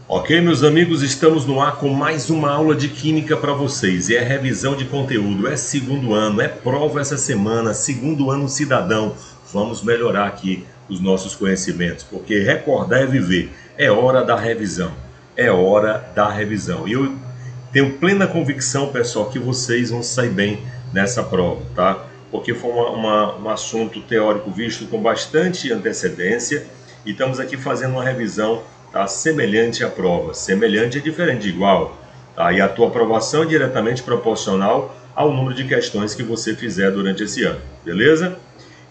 Ok, meus amigos, estamos no ar com mais uma aula de Química para vocês. É revisão de conteúdo, é segundo ano, é prova essa semana, segundo ano cidadão. Vamos melhorar aqui os nossos conhecimentos, porque recordar é viver. É hora da revisão, é hora da revisão. E eu tenho plena convicção, pessoal, que vocês vão sair bem nessa prova, tá? Porque foi um assunto teórico visto com bastante antecedência e estamos aqui fazendo uma revisão, tá, semelhante à prova. Semelhante é diferente de igual, tá? E a tua aprovação é diretamente proporcional ao número de questões que você fizer durante esse ano, beleza?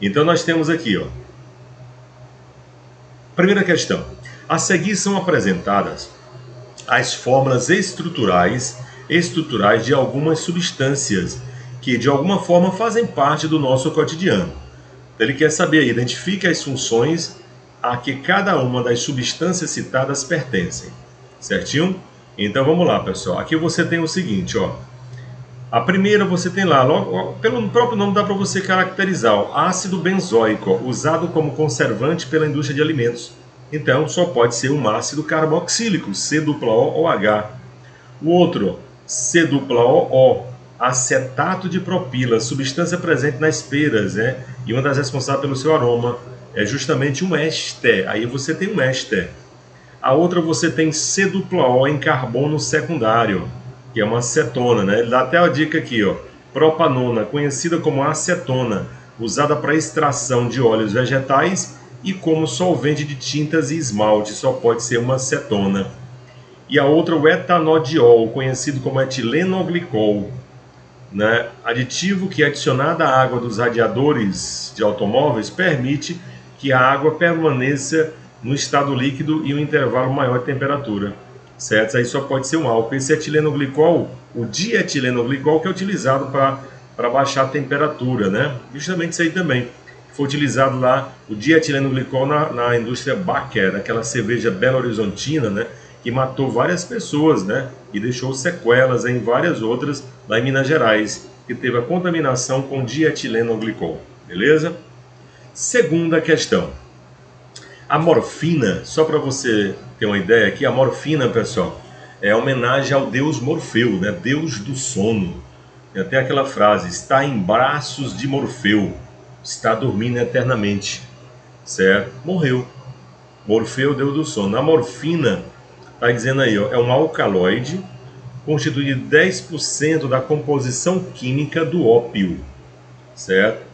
Então nós temos aqui, ó, primeira questão. A seguir são apresentadas as fórmulas estruturais de algumas substâncias que de alguma forma fazem parte do nosso cotidiano. Ele quer saber, identifique as funções a que cada uma das substâncias citadas pertencem, certinho? Então vamos lá, pessoal. Aqui você tem o seguinte, ó. A primeira você tem lá, logo, pelo próprio nome dá para você caracterizar, ó, ácido benzoico, ó, usado como conservante pela indústria de alimentos. Então só pode ser um ácido carboxílico, C-OH. O outro, C-OO, acetato de propila, substância presente nas peras, né? E uma das responsáveis pelo seu aroma é justamente um éster. Aí você tem um éster. A outra você tem C-O em carbono secundário, que é uma acetona, né? Ele dá até a dica aqui, ó. Propanona, conhecida como acetona, usada para extração de óleos vegetais e como solvente de tintas e esmalte, só pode ser uma acetona. E a outra, o etanodiol, conhecido como etilenoglicol, né? Aditivo que, adicionado à água dos radiadores de automóveis, permite que a água permaneça no estado líquido e um intervalo maior de temperatura, certo? Isso aí só pode ser um álcool. Esse etilenoglicol, o dietilenoglicol, que é utilizado para baixar a temperatura, né? Justamente isso aí também. Foi utilizado lá o dietilenoglicol na indústria Baker, aquela cerveja Belo Horizontina, né? Que matou várias pessoas, né? E deixou sequelas em várias outras lá em Minas Gerais, que teve a contaminação com dietilenoglicol, beleza? Segunda questão. A morfina, só para você ter uma ideia aqui, a morfina, pessoal, é homenagem ao deus Morfeu, né? Deus do sono. Tem até aquela frase, está em braços de Morfeu, está dormindo eternamente, certo? Morreu. Morfeu, deus do sono. A morfina, está dizendo aí, ó, é um alcaloide constituído de 10% da composição química do ópio, certo?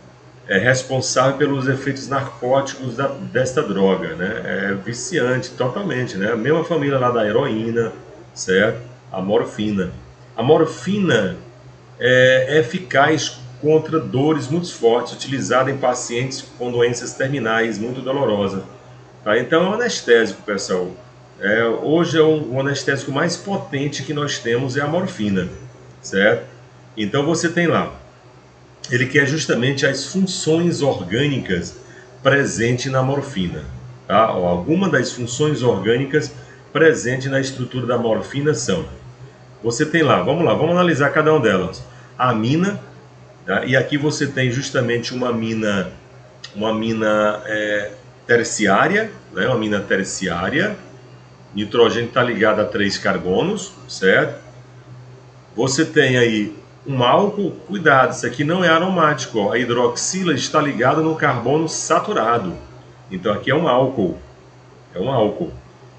É responsável pelos efeitos narcóticos desta droga, né? É viciante totalmente, né? A mesma família lá da heroína, certo? A morfina. A morfina é eficaz contra dores muito fortes, utilizada em pacientes com doenças terminais muito dolorosas. Tá? Então é um anestésico, pessoal. Hoje o anestésico mais potente que nós temos é a morfina, certo? Então você tem lá, ele quer justamente as funções orgânicas presentes na morfina. Tá? Algumas das funções orgânicas presentes na estrutura da morfina são, você tem lá, vamos analisar cada uma delas. A amina, tá? E aqui você tem justamente uma amina terciária, né? Uma amina terciária. Nitrogênio está ligado a 3 carbonos, certo? Você tem aí um álcool, cuidado, isso aqui não é aromático, ó. A hidroxila está ligada no carbono saturado. Então aqui é um álcool.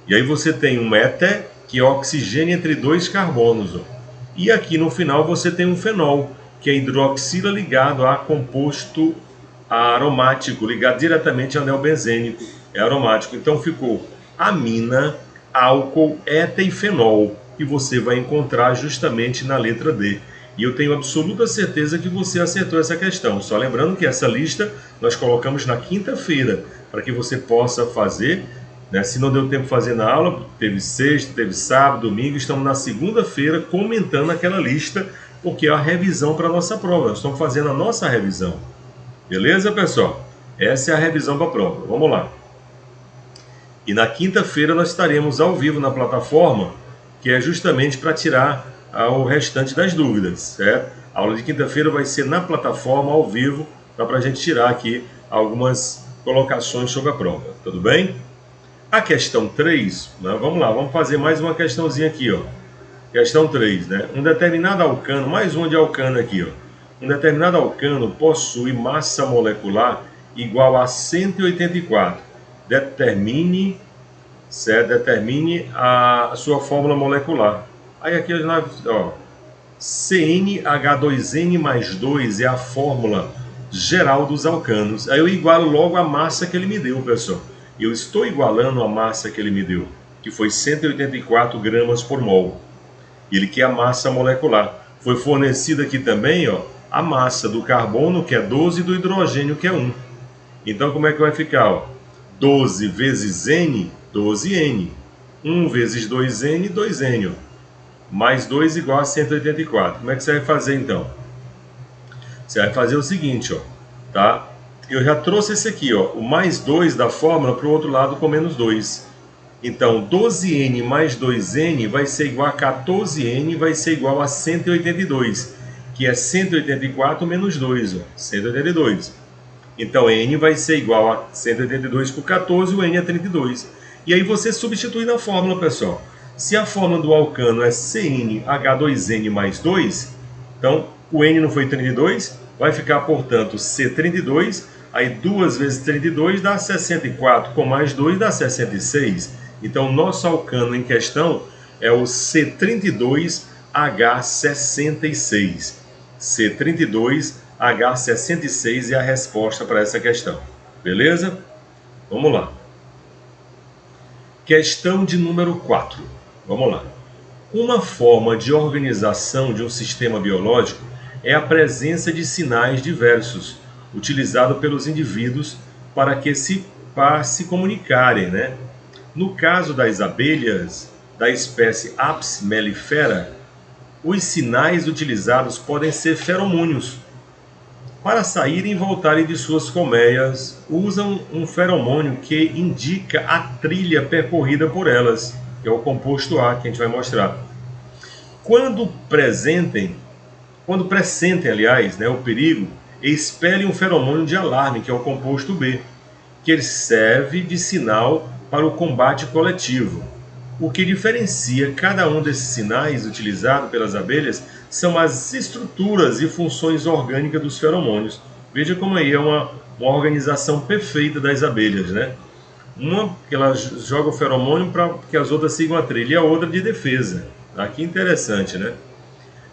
E aí você tem um éter, que é oxigênio entre 2 carbonos, ó. E aqui no final você tem um fenol, que é hidroxila ligado a composto aromático, ligado diretamente ao anel benzênico, é aromático. Então ficou amina, álcool, éter e fenol, que você vai encontrar justamente na letra D. E eu tenho absoluta certeza que você acertou essa questão. Só lembrando que essa lista nós colocamos na quinta-feira, para que você possa fazer, né? Se não deu tempo de fazer na aula, teve sexta, teve sábado, domingo, estamos na segunda-feira comentando aquela lista, porque é a revisão para a nossa prova. Nós estamos fazendo a nossa revisão. Beleza, pessoal? Essa é a revisão para a prova. Vamos lá. E na quinta-feira nós estaremos ao vivo na plataforma, que é justamente para tirar o restante das dúvidas, certo? A aula de quinta-feira vai ser na plataforma, ao vivo, para a gente tirar aqui algumas colocações sobre a prova, tudo bem? A questão 3, né, vamos lá, vamos fazer mais uma questãozinha aqui, ó. Questão 3, né? Um determinado alcano, mais um de alcano aqui, ó. Um determinado alcano possui massa molecular igual a 184. Determine a sua fórmula molecular. Aí aqui, ó, CnH2n mais 2 é a fórmula geral dos alcanos. Aí eu igualo logo a massa que ele me deu, pessoal. Eu estou igualando a massa que ele me deu, que foi 184 gramas por mol. Ele quer a massa molecular. Foi fornecida aqui também, ó, a massa do carbono, que é 12, e do hidrogênio, que é 1. Então, como é que vai ficar? Ó? 12 vezes N, 12N. 1 vezes 2N, 2N. Mais 2 igual a 184. Como é que você vai fazer, então? Você vai fazer o seguinte, ó, tá? Eu já trouxe esse aqui, ó, o mais 2 da fórmula para o outro lado com menos 2. Então, 12N mais 2N vai ser igual a 14N, vai ser igual a 182, que é 184 menos 2, ó, 182. Então, N vai ser igual a 182 por 14, o N é 32. E aí você substitui na fórmula, pessoal. Se a fórmula do alcano é CnH2n mais 2, então o N não foi 32, vai ficar, portanto, C32, aí 2 vezes 32 dá 64, com mais 2 dá 66. Então, nosso alcano em questão é o C32H66. C32H66 é a resposta para essa questão. Beleza? Vamos lá. Questão de número 4. Vamos lá. Uma forma de organização de um sistema biológico é a presença de sinais diversos, utilizado pelos indivíduos para se comunicarem, né? No caso das abelhas, da espécie Apis mellifera, os sinais utilizados podem ser feromônios. Para saírem e voltarem de suas colmeias, usam um feromônio que indica a trilha percorrida por elas, que é o composto A, que a gente vai mostrar. Quando pressentem, aliás, né, o perigo, expelem um feromônio de alarme, que é o composto B, que ele serve de sinal para o combate coletivo. O que diferencia cada um desses sinais utilizados pelas abelhas são as estruturas e funções orgânicas dos feromônios. Veja como aí é uma organização perfeita das abelhas, né? Uma que ela joga o feromônio para que as outras sigam a trilha, e a outra de defesa. Tá? Que interessante, né?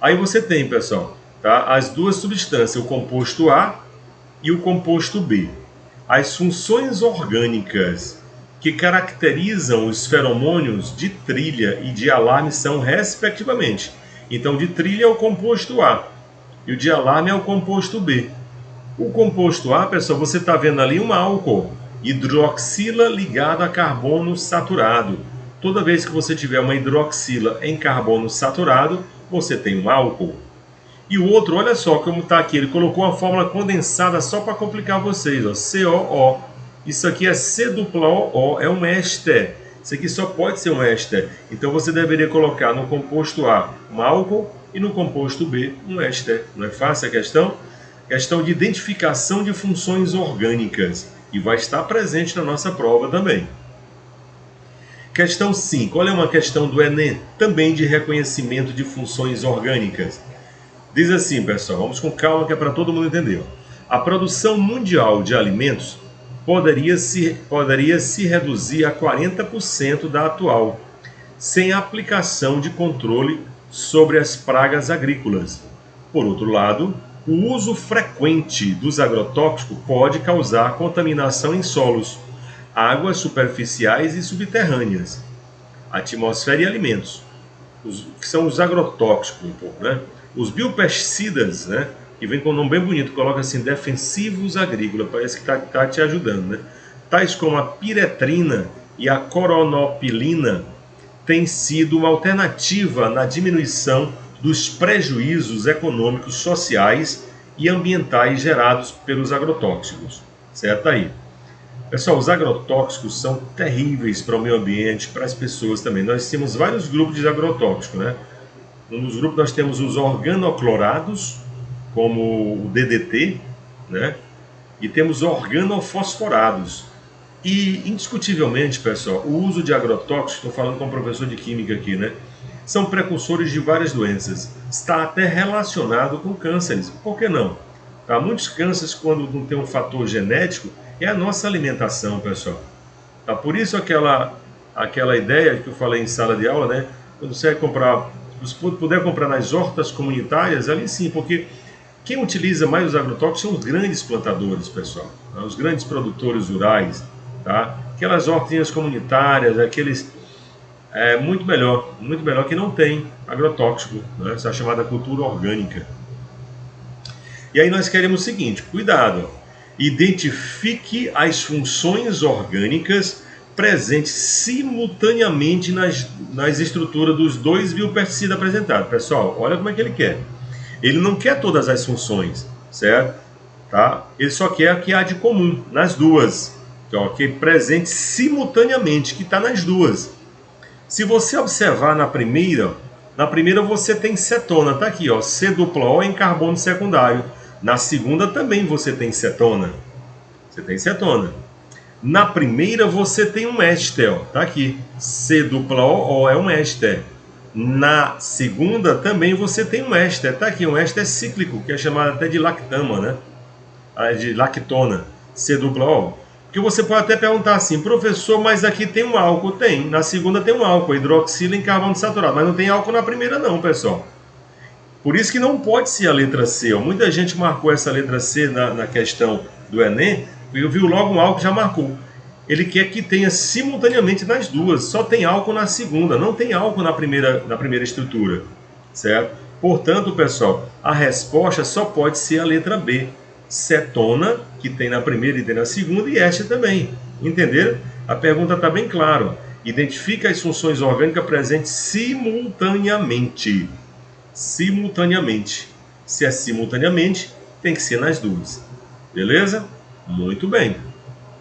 Aí você tem, pessoal, tá? As duas substâncias, o composto A e o composto B. As funções orgânicas que caracterizam os feromônios de trilha e de alarme são, respectivamente. Então, de trilha é o composto A e o de alarme é o composto B. O composto A, pessoal, você está vendo ali um álcool, hidroxila ligado a carbono saturado. Toda vez que você tiver uma hidroxila em carbono saturado, você tem um álcool. E o outro, olha só como está aqui, ele colocou uma fórmula condensada só para complicar vocês, ó, COO. Isso aqui é C-O-O, é um éster. Isso aqui só pode ser um éster. Então você deveria colocar no composto A um álcool e no composto B um éster. Não é fácil a questão? Questão de identificação de funções orgânicas. E vai estar presente na nossa prova também. Questão 5. Olha uma questão do Enem, também de reconhecimento de funções orgânicas. Diz assim, pessoal, vamos com calma que é para todo mundo entender. A produção mundial de alimentos poderia se reduzir a 40% da atual, sem aplicação de controle sobre as pragas agrícolas. Por outro lado, o uso frequente dos agrotóxicos pode causar contaminação em solos, águas superficiais e subterrâneas, atmosfera e alimentos, que são os agrotóxicos, né? Os biopesticidas, né? Que vem com um nome bem bonito, coloca assim, defensivos agrícolas, parece que está te ajudando, né? Tais como a piretrina e a coronopilina têm sido uma alternativa na diminuição dos prejuízos econômicos, sociais e ambientais gerados pelos agrotóxicos. Certo aí? Pessoal, os agrotóxicos são terríveis para o meio ambiente, para as pessoas também. Nós temos vários grupos de agrotóxicos, né? Um dos grupos nós temos os organoclorados, como o DDT, né? E temos organofosforados, E, indiscutivelmente, pessoal, o uso de agrotóxicos, estou falando com um professor de química aqui, né? São precursores de várias doenças. Está até relacionado com cânceres. Por que não? Tá? Muitos cânceres, quando não tem um fator genético, é a nossa alimentação, pessoal. Tá? Por isso aquela ideia que eu falei em sala de aula, né? Quando você comprar, se puder comprar nas hortas comunitárias, ali sim, porque quem utiliza mais os agrotóxicos são os grandes plantadores, pessoal. Tá? Os grandes produtores rurais, tá? Aquelas hortinhas comunitárias, aqueles muito melhor que não tem agrotóxico, né? Essa chamada cultura orgânica. E aí nós queremos o seguinte, cuidado, identifique as funções orgânicas presentes simultaneamente nas estruturas dos dois biopesticidas apresentados. Pessoal, olha como é que ele quer. Ele não quer todas as funções, certo? Tá? Ele só quer a que há de comum, nas duas, que é presente simultaneamente, que está nas duas. Se você observar na primeira você tem cetona, tá aqui, ó, C-O em carbono secundário. Na segunda também você tem cetona. Você tem cetona. Na primeira você tem um éster, ó, tá aqui. C-O é um éster. Na segunda também você tem um éster, tá aqui, um éster cíclico, que é chamado até de lactama, né? De lactona, C-O. Que você pode até perguntar assim, professor, mas aqui tem um álcool? Tem. Na segunda tem um álcool, hidroxila em carbono saturado, mas não tem álcool na primeira não, pessoal. Por isso que não pode ser a letra C. Ó. Muita gente marcou essa letra C na questão do Enem, e viu logo um álcool e já marcou. Ele quer que tenha simultaneamente nas duas, só tem álcool na segunda, não tem álcool na primeira estrutura, certo? Portanto, pessoal, a resposta só pode ser a letra B. Cetona, que tem na primeira e tem na segunda, e éster também. Entenderam? A pergunta está bem clara. Identifica as funções orgânicas presentes simultaneamente. Simultaneamente. Se é simultaneamente, tem que ser nas duas. Beleza? Muito bem.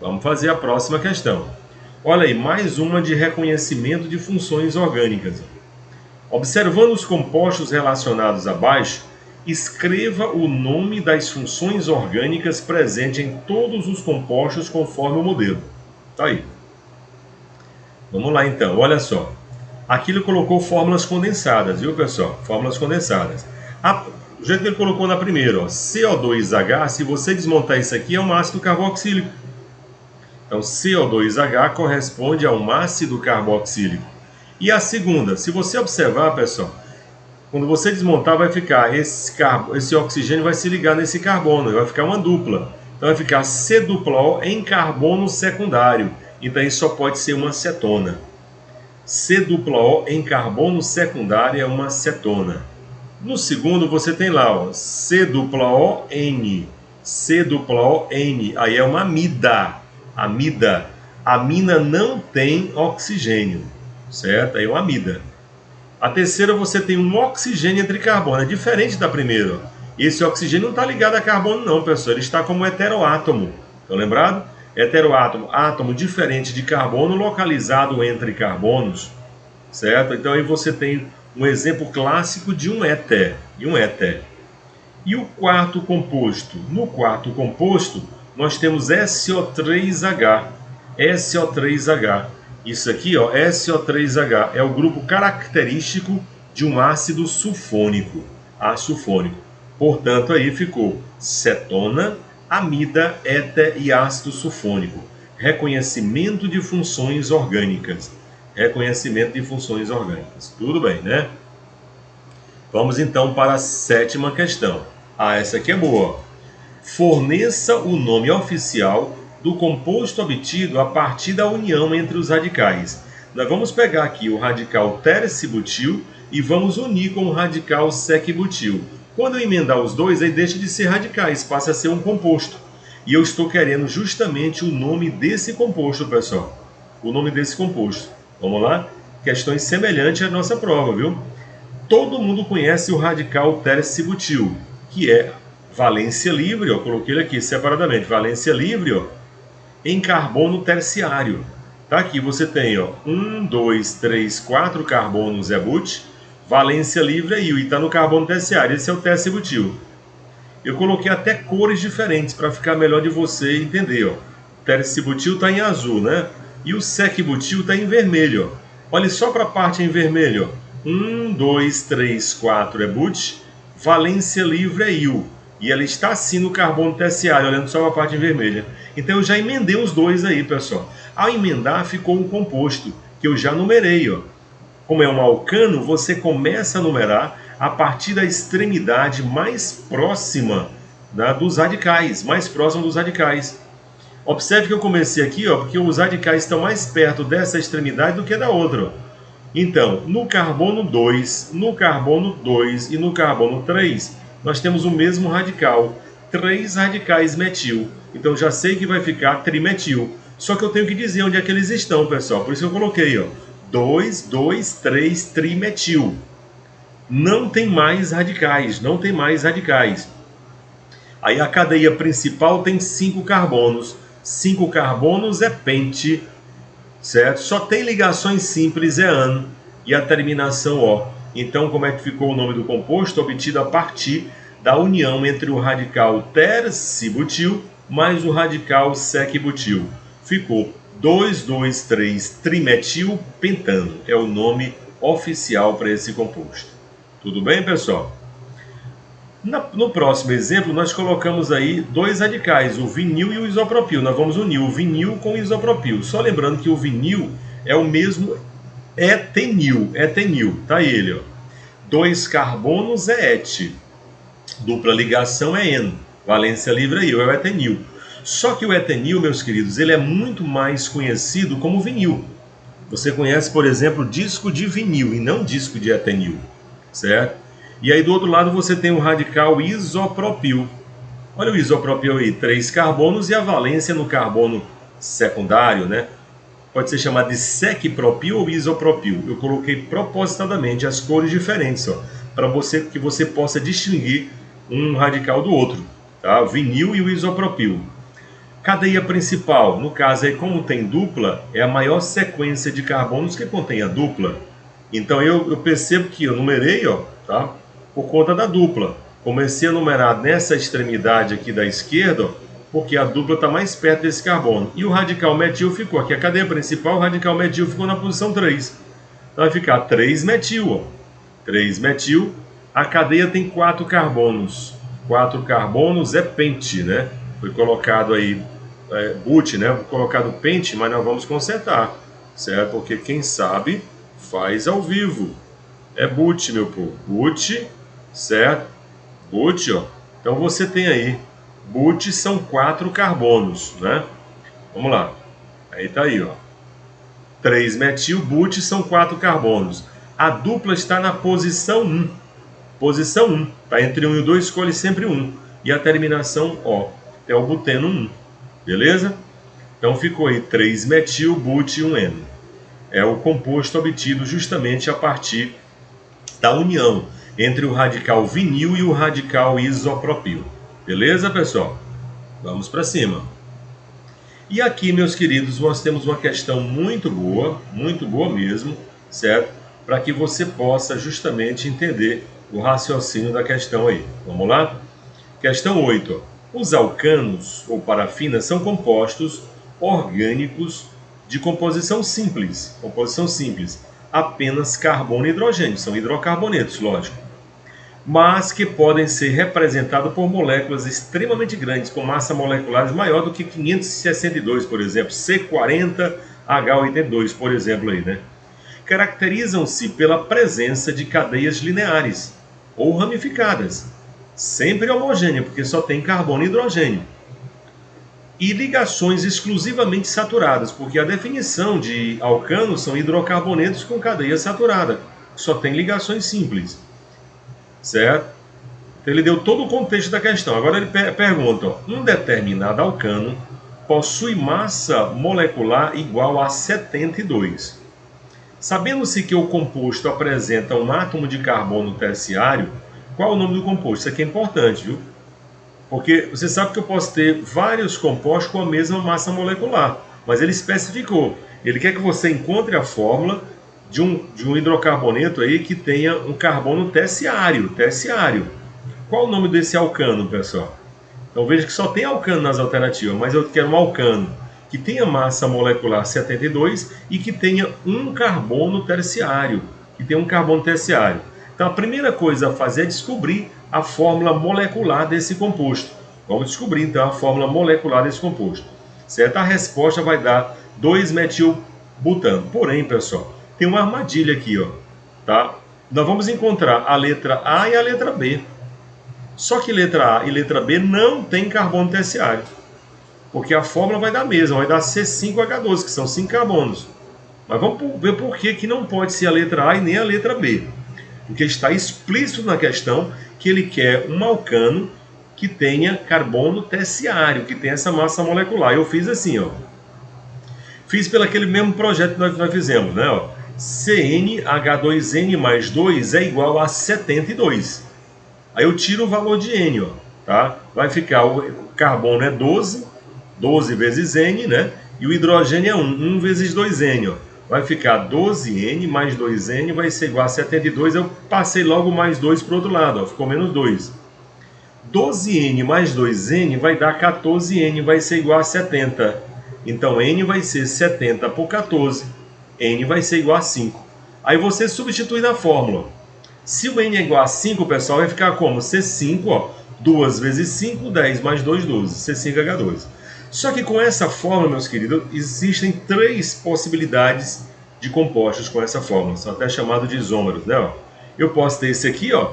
Vamos fazer a próxima questão. Olha aí, mais uma de reconhecimento de funções orgânicas. Observando os compostos relacionados abaixo, escreva o nome das funções orgânicas presentes em todos os compostos conforme o modelo. Tá aí. Vamos lá então, olha só. Aqui ele colocou fórmulas condensadas, viu pessoal? Fórmulas condensadas. O jeito que ele colocou na primeira, ó, CO2H, se você desmontar isso aqui, é um ácido carboxílico. Então, CO2H corresponde a um ácido carboxílico. E a segunda, se você observar, pessoal, quando você desmontar, vai ficar esse oxigênio vai se ligar nesse carbono, vai ficar uma dupla. Então vai ficar C-O em carbono secundário. Então isso só pode ser uma cetona. C-O em carbono secundário é uma cetona. No segundo você tem lá, ó, C-O-N. C-O-N, aí é uma amida. Amida. Amina não tem oxigênio, certo? Aí é uma amida. A terceira você tem um oxigênio entre carbono, é diferente da primeira. Esse oxigênio não está ligado a carbono não, pessoal, ele está como heteroátomo. Estão lembrados? Heteroátomo, átomo diferente de carbono localizado entre carbonos, certo? Então aí você tem um exemplo clássico de um éter, E o quarto composto? No quarto composto, nós temos SO3H. SO3H. Isso aqui, ó, SO3H, é o grupo característico de um ácido sulfônico. Sulfônico. Portanto, aí ficou cetona, amida, éter e ácido sulfônico. Reconhecimento de funções orgânicas. Reconhecimento de funções orgânicas. Tudo bem, né? Vamos então para a sétima questão. Essa aqui é boa. Forneça o nome oficial do composto obtido a partir da união entre os radicais. Nós vamos pegar aqui o radical tercibutil e vamos unir com o radical sec-butil. Quando eu emendar os dois, aí deixa de ser radicais, passa a ser um composto. E eu estou querendo justamente o nome desse composto, pessoal. O nome desse composto. Vamos lá? Questões semelhantes à nossa prova, viu? Todo mundo conhece o radical tercibutil, que é valência livre, ó, coloquei ele aqui separadamente, valência livre, ó, em carbono terciário. Tá aqui, você tem, ó, 1, 2, 3, 4 carbonos but, valência livre aí, e está no carbono terciário, esse é o tercibutil. Eu coloquei até cores diferentes para ficar melhor de você entender, ó. tercibutil está em azul, né? E o sequibutil está em vermelho. Ó. Olha só para a parte em vermelho. 1, 2, 3, 4 é but, valência livre é il. E ela está assim no carbono terciário, olhando só para a parte em vermelha. Então eu já emendei os dois aí, pessoal. Ao emendar, ficou um composto, que eu já numerei. Ó. Como é um alcano, você começa a numerar a partir da extremidade mais próxima, né, dos radicais, mais próxima dos radicais. Observe que eu comecei aqui, ó, porque os radicais estão mais perto dessa extremidade do que da outra. Ó. Então, no carbono 2, no carbono 2 e no carbono 3, nós temos o mesmo radical, 3 radicais metil. Então já sei que vai ficar trimetil. Só que eu tenho que dizer onde é que eles estão, pessoal. Por isso eu coloquei, ó, 2, 2, 3, trimetil. Não tem mais radicais, não tem mais radicais. Aí a cadeia principal tem 5 carbonos. 5 carbonos é pente, certo? Só tem ligações simples, é an, e a terminação O. Então, como é que ficou o nome do composto? Obtido a partir da união entre o radical tercibutil mais o radical sequibutil. Ficou 2,2,3 trimetilpentano. É o nome oficial para esse composto. Tudo bem, pessoal? No próximo exemplo, nós colocamos aí 2 radicais, o vinil e o isopropil. Nós vamos unir o vinil com o isopropil. Só lembrando que o vinil é o mesmo etenil, tá ele, ó. 2 carbonos é et, dupla ligação é en, valência livre é o etenil. Só que o etenil, meus queridos, ele é muito mais conhecido como vinil. Você conhece, por exemplo, disco de vinil e não disco de etenil, certo? E aí do outro lado você tem o radical isopropil. Olha o isopropil aí, 3 carbonos e a valência no carbono secundário, né? Pode ser chamado de sequipropil ou isopropil. Eu coloquei propositadamente as cores diferentes, para que você possa distinguir um radical do outro, tá? O vinil e o isopropil. Cadeia principal, no caso aí, como tem dupla, é a maior sequência de carbonos que contém a dupla. Então eu percebo que eu numerei, ó, tá? Por conta da dupla. Comecei a numerar nessa extremidade aqui da esquerda, ó, porque a dupla está mais perto desse carbono. E o radical metil ficou aqui. A cadeia principal, o radical metil ficou na posição 3. Então vai ficar 3-metil. Ó. 3-metil. A cadeia tem 4 carbonos. 4 carbonos é pente, né? Foi colocado aí but, né? Foi colocado pente, mas nós vamos consertar, certo? Porque quem sabe faz ao vivo. É but, meu povo. But, certo? But, ó. Então você tem aí. But são 4 carbonos, né? Vamos lá. Aí tá aí, ó. 3-metil, but são 4 carbonos. A dupla está na posição 1. Posição 1. Tá entre 1 e 2, escolhe sempre 1. E a terminação O. É o buteno 1. Beleza? Então ficou aí 3-metil, but e 1N. É o composto obtido justamente a partir da união entre o radical vinil e o radical isopropil. Beleza, pessoal? Vamos para cima. E aqui, meus queridos, nós temos uma questão muito boa mesmo, certo? Para que você possa justamente entender o raciocínio da questão aí. Vamos lá? Questão 8. Os alcanos ou parafinas são compostos orgânicos de composição simples. Apenas carbono e hidrogênio. São hidrocarbonetos, lógico. Mas que podem ser representados por moléculas extremamente grandes, com massa molecular maior do que 562, por exemplo, C40H82, por exemplo, aí, né? Caracterizam-se pela presença de cadeias lineares ou ramificadas, sempre homogênea, porque só tem carbono e hidrogênio, e ligações exclusivamente saturadas, porque a definição de alcanos são hidrocarbonetos com cadeia saturada, só tem ligações simples. Certo? Então ele deu todo o contexto da questão. Agora ele pergunta, ó, um determinado alcano possui massa molecular igual a 72. Sabendo-se que o composto apresenta um átomo de carbono terciário, qual é o nome do composto? Isso aqui é importante, viu? Porque você sabe que eu posso ter vários compostos com a mesma massa molecular, mas ele especificou. Ele quer que você encontre a fórmula de um hidrocarboneto aí que tenha um carbono terciário. Qual o nome desse alcano, pessoal? Então veja que só tem alcano nas alternativas, mas eu quero um alcano. que tenha massa molecular 72 e que tenha um carbono terciário. Então a primeira coisa a fazer é descobrir a fórmula molecular desse composto. Vamos descobrir então a fórmula molecular desse composto. Certo? A resposta vai dar 2-metilbutano. Porém, pessoal, tem uma armadilha aqui, ó, tá? Nós vamos encontrar a letra A e a letra B. Só que letra A e letra B não tem carbono terciário. Porque a fórmula vai dar a mesma, vai dar C5H12, que são 5 carbonos. Mas vamos ver por que não pode ser a letra A e nem a letra B. Porque está explícito na questão que ele quer um alcano que tenha carbono terciário, que tenha essa massa molecular. Eu fiz assim, ó. Fiz pelo aquele mesmo projeto que nós fizemos, né? Ó. CnH2n mais 2 é igual a 72. Aí eu tiro o valor de N, ó, tá? Vai ficar, o carbono é 12 vezes N, né? E o hidrogênio é 1 vezes 2N, ó. Vai ficar 12N mais 2N vai ser igual a 72. Eu passei logo mais 2 para o outro lado, ó, ficou menos 2. 12N mais 2N vai dar 14N, vai ser igual a 70. Então N vai ser 70 por 14. N vai ser igual a 5. Aí você substitui na fórmula. Se o N é igual a 5, pessoal, vai ficar como? C5, ó, 2 vezes 5, 10 mais 2, 12. C5H12. Só que com essa fórmula, meus queridos, existem 3 possibilidades de compostos com essa fórmula. São até chamados de isômeros, né? Ó. Eu posso ter esse aqui, ó,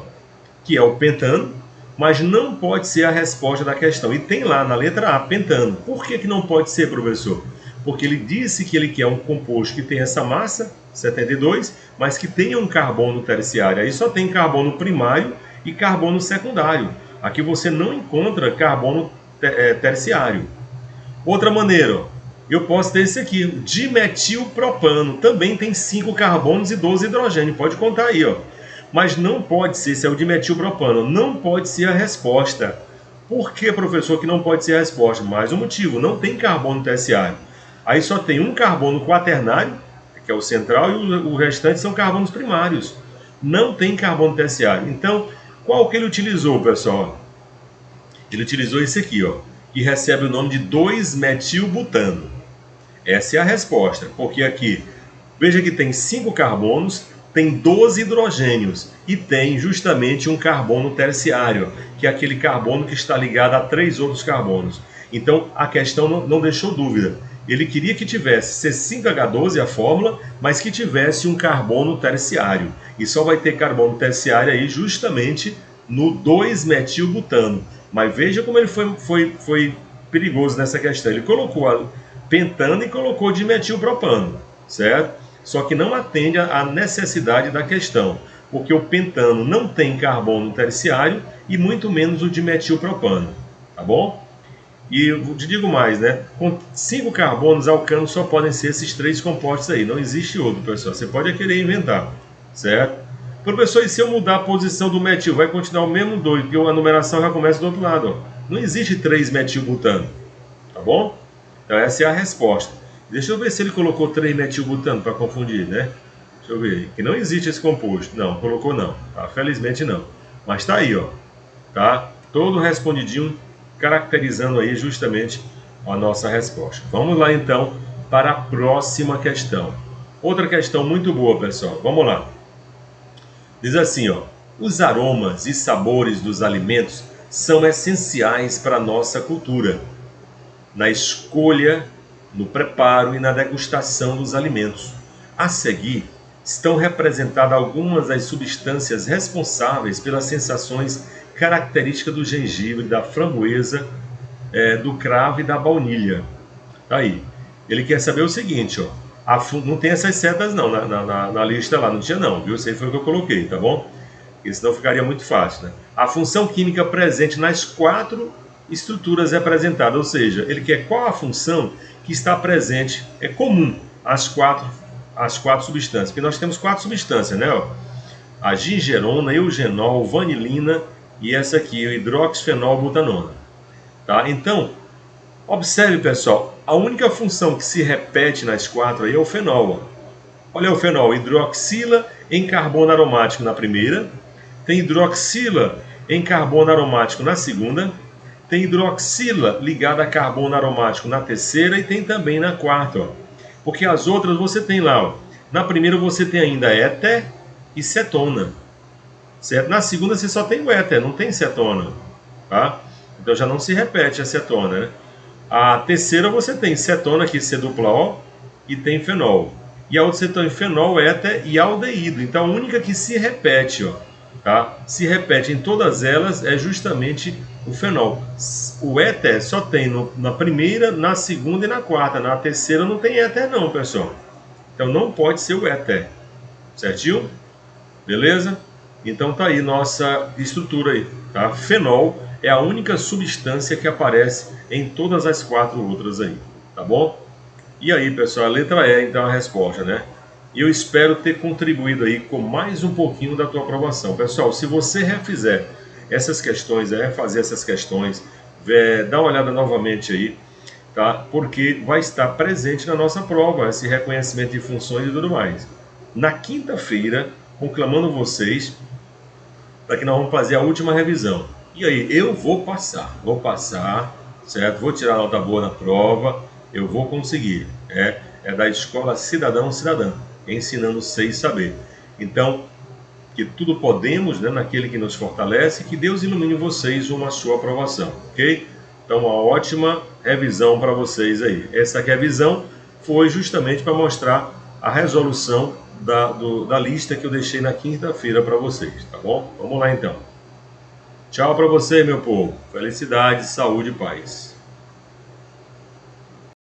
que é o pentano, mas não pode ser a resposta da questão. E tem lá na letra A, pentano. Por que não pode ser, professor? Porque ele disse que ele quer um composto que tenha essa massa, 72, mas que tenha um carbono terciário. Aí só tem carbono primário e carbono secundário. Aqui você não encontra carbono terciário. Outra maneira, ó, eu posso ter esse aqui, dimetilpropano. Também tem 5 carbonos e 12 hidrogênios. Pode contar aí, ó. Mas não pode ser, esse é o dimetilpropano, não pode ser a resposta. Por que, professor, que não pode ser a resposta? Mais um motivo, não tem carbono terciário. Aí só tem um carbono quaternário, que é o central, e o restante são carbonos primários. Não tem carbono terciário. Então, qual que ele utilizou, pessoal? Ele utilizou esse aqui, ó, que recebe o nome de 2-metilbutano. Essa é a resposta, porque aqui, veja que tem 5 carbonos, tem 12 hidrogênios e tem justamente um carbono terciário, que é aquele carbono que está ligado a 3 outros carbonos. Então, a questão não deixou dúvida. Ele queria que tivesse C5H12, a fórmula, mas que tivesse um carbono terciário. E só vai ter carbono terciário aí justamente no 2-metilbutano. Mas veja como ele foi perigoso nessa questão. Ele colocou pentano e colocou dimetilpropano, certo? Só que não atende à necessidade da questão, porque o pentano não tem carbono terciário e muito menos o dimetilpropano, tá bom? E eu te digo mais, né? Com 5 carbonos, alcanos só podem ser esses 3 compostos aí. Não existe outro, pessoal. Você pode querer inventar, certo? Professor, e se eu mudar a posição do metil? Vai continuar o mesmo 2, porque a numeração já começa do outro lado. Ó. Não existe 3-metilbutano, tá bom? Então essa é a resposta. Deixa eu ver se ele colocou 3-metilbutano para confundir, né? Deixa eu ver. Que não existe esse composto. Não, colocou não. Tá? Felizmente não. Mas tá aí, ó. Tá? Todo respondidinho, caracterizando aí justamente a nossa resposta. Vamos lá então para a próxima questão. Outra questão muito boa, pessoal. Vamos lá. Diz assim, ó. Os aromas e sabores dos alimentos são essenciais para a nossa cultura. Na escolha, no preparo e na degustação dos alimentos. A seguir, estão representadas algumas das substâncias responsáveis pelas sensações características do gengibre, da framboesa, do cravo e da baunilha. Tá aí. Ele quer saber o seguinte, ó. Não tem essas setas não na lista lá, não tinha não, viu? Isso aí foi o que eu coloquei, tá bom? Porque senão ficaria muito fácil, né? A função química presente nas 4 estruturas representadas, ou seja, ele quer qual a função que está presente, é comum às quatro substâncias, porque nós temos 4 substâncias, né? Ó. A gingerona, eugenol, vanilina e essa aqui, o hidroxifenolbutanona. Tá? Então, observe, pessoal, a única função que se repete nas 4 aí é o fenol. Ó. Olha o fenol, hidroxila em carbono aromático na primeira, tem hidroxila em carbono aromático na segunda, Tem hidroxila ligada a carbono aromático na terceira e tem também na quarta, ó. Porque as outras você tem lá, ó. Na primeira você tem ainda éter e cetona, certo? Na segunda você só tem o éter, não tem cetona, tá? Então já não se repete a cetona, né? A terceira você tem cetona, que é dupla O, e tem fenol. E a outra você tem fenol, éter e aldeído. Então a única que se repete, ó, tá? Se repete em todas elas é justamente o fenol. O éter só tem na primeira, na segunda e na quarta. Na terceira não tem éter não, pessoal. Então não pode ser o éter. Certinho? Beleza? Então tá aí nossa estrutura aí, tá? Fenol é a única substância que aparece em todas as quatro outras aí, tá bom? E aí, pessoal, a letra E, então, a resposta, né? E eu espero ter contribuído aí com mais um pouquinho da tua aprovação. Pessoal, se você refizer essas questões, refazer essas questões, dá uma olhada novamente aí, tá? Porque vai estar presente na nossa prova esse reconhecimento de funções e tudo mais. Na quinta-feira, conclamando vocês para que nós vamos fazer a última revisão. E aí, eu vou passar, certo? Vou tirar nota boa na prova, eu vou conseguir. É da Escola Cidadão Cidadã, ensinando ser e saber. Então, que tudo podemos, né, naquele que nos fortalece, que Deus ilumine vocês uma sua aprovação, ok? Então, uma ótima revisão para vocês aí. Essa revisão foi justamente para mostrar a resolução da lista que eu deixei na quinta-feira para vocês, tá bom? Vamos lá então. Tchau para você, meu povo. Felicidade, saúde e paz.